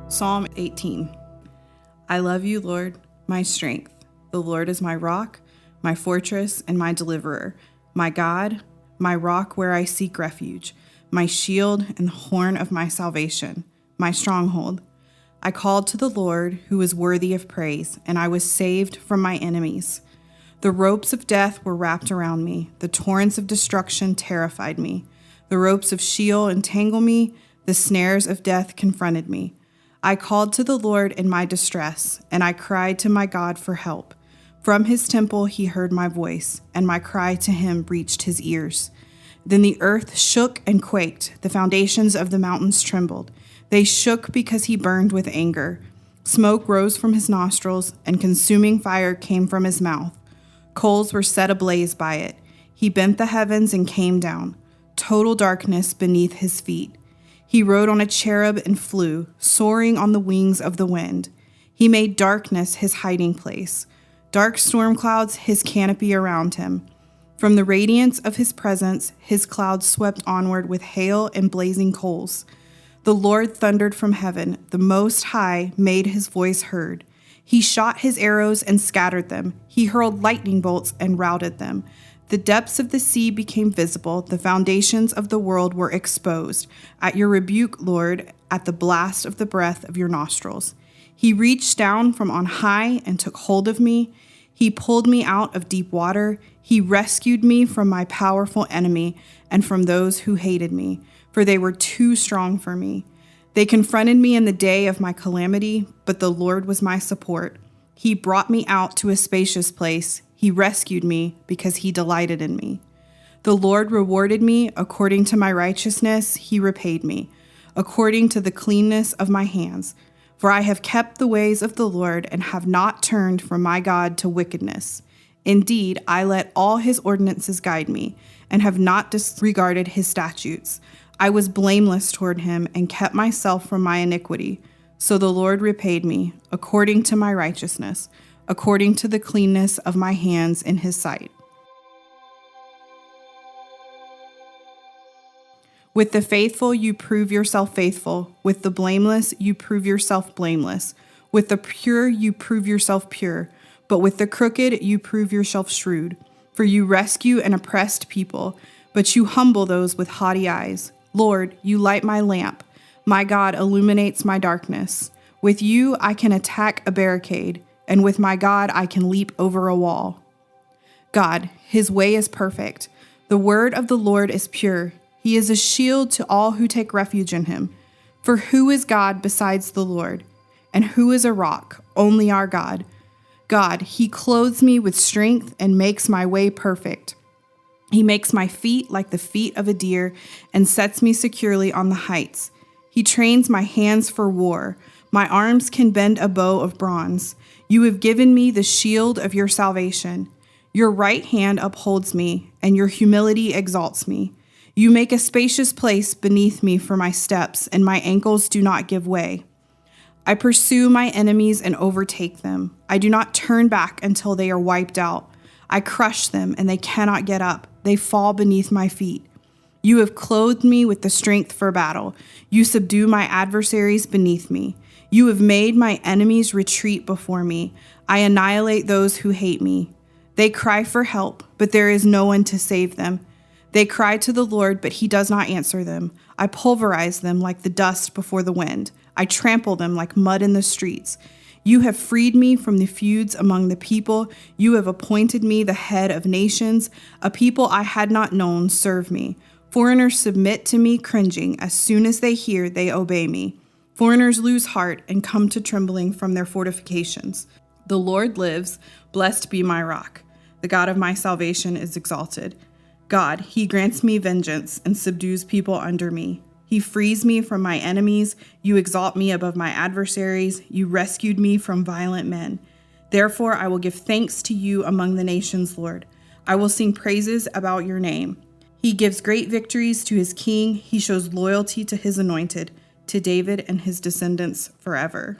Psalm 18. I love you, Lord, my strength. The Lord is my rock, my fortress, and my deliverer, my God, my rock where I seek refuge, my shield and the horn of my salvation, my stronghold. I called to the Lord, who is worthy of praise, and I was saved from my enemies. The ropes of death were wrapped around me. The torrents of destruction terrified me. The ropes of Sheol entangled me. The snares of death confronted me. I called to the Lord in my distress, and I cried to my God for help. From his temple he heard my voice, and my cry to him reached his ears. Then the earth shook and quaked. The foundations of the mountains trembled. They shook because he burned with anger. Smoke rose from his nostrils, and consuming fire came from his mouth. Coals were set ablaze by it. He bent the heavens and came down. Total darkness beneath his feet. He rode on a cherub and flew, soaring on the wings of the wind. He made darkness his hiding place, dark storm clouds his canopy around him. From the radiance of his presence, his clouds swept onward with hail and blazing coals. The Lord thundered from heaven. The Most High made his voice heard. He shot his arrows and scattered them. He hurled lightning bolts and routed them. The depths of the sea became visible. The foundations of the world were exposed. At your rebuke, Lord, at the blast of the breath of your nostrils. He reached down from on high and took hold of me. He pulled me out of deep water. He rescued me from my powerful enemy and from those who hated me, for they were too strong for me. They confronted me in the day of my calamity, but the Lord was my support. He brought me out to a spacious place. He rescued me because he delighted in me. The Lord rewarded me according to my righteousness. He repaid me according to the cleanness of my hands. For I have kept the ways of the Lord and have not turned from my God to wickedness. Indeed, I let all his ordinances guide me and have not disregarded his statutes. I was blameless toward him and kept myself from my iniquity. So the Lord repaid me according to my righteousness, according to the cleanness of my hands in his sight. With the faithful you prove yourself faithful. With the blameless you prove yourself blameless. With the pure you prove yourself pure. But with the crooked you prove yourself shrewd. For you rescue an oppressed people, but you humble those with haughty eyes. Lord, you light my lamp. My God illuminates my darkness. With you I can attack a barricade, and with my God I can leap over a wall. God, his way is perfect. The word of the Lord is pure. He is a shield to all who take refuge in him. For who is God besides the Lord? And who is a rock? Only our God. God, he clothes me with strength and makes my way perfect. He makes my feet like the feet of a deer and sets me securely on the heights. He trains my hands for war. My arms can bend a bow of bronze. You have given me the shield of your salvation. Your right hand upholds me, and your humility exalts me. You make a spacious place beneath me for my steps, and my ankles do not give way. I pursue my enemies and overtake them. I do not turn back until they are wiped out. I crush them, and they cannot get up. They fall beneath my feet. You have clothed me with the strength for battle. You subdue my adversaries beneath me. You have made my enemies retreat before me. I annihilate those who hate me. They cry for help, but there is no one to save them. They cry to the Lord, but he does not answer them. I pulverize them like the dust before the wind. I trample them like mud in the streets. You have freed me from the feuds among the people. You have appointed me the head of nations. A people I had not known serve me. Foreigners submit to me cringing. As soon as they hear, they obey me. Foreigners lose heart and come to trembling from their fortifications. The Lord lives. Blessed be my rock. The God of my salvation is exalted. God, he grants me vengeance and subdues people under me. He frees me from my enemies. You exalt me above my adversaries. You rescued me from violent men. Therefore, I will give thanks to you among the nations, Lord. I will sing praises about your name. He gives great victories to his king. He shows loyalty to his anointed, to David and his descendants forever.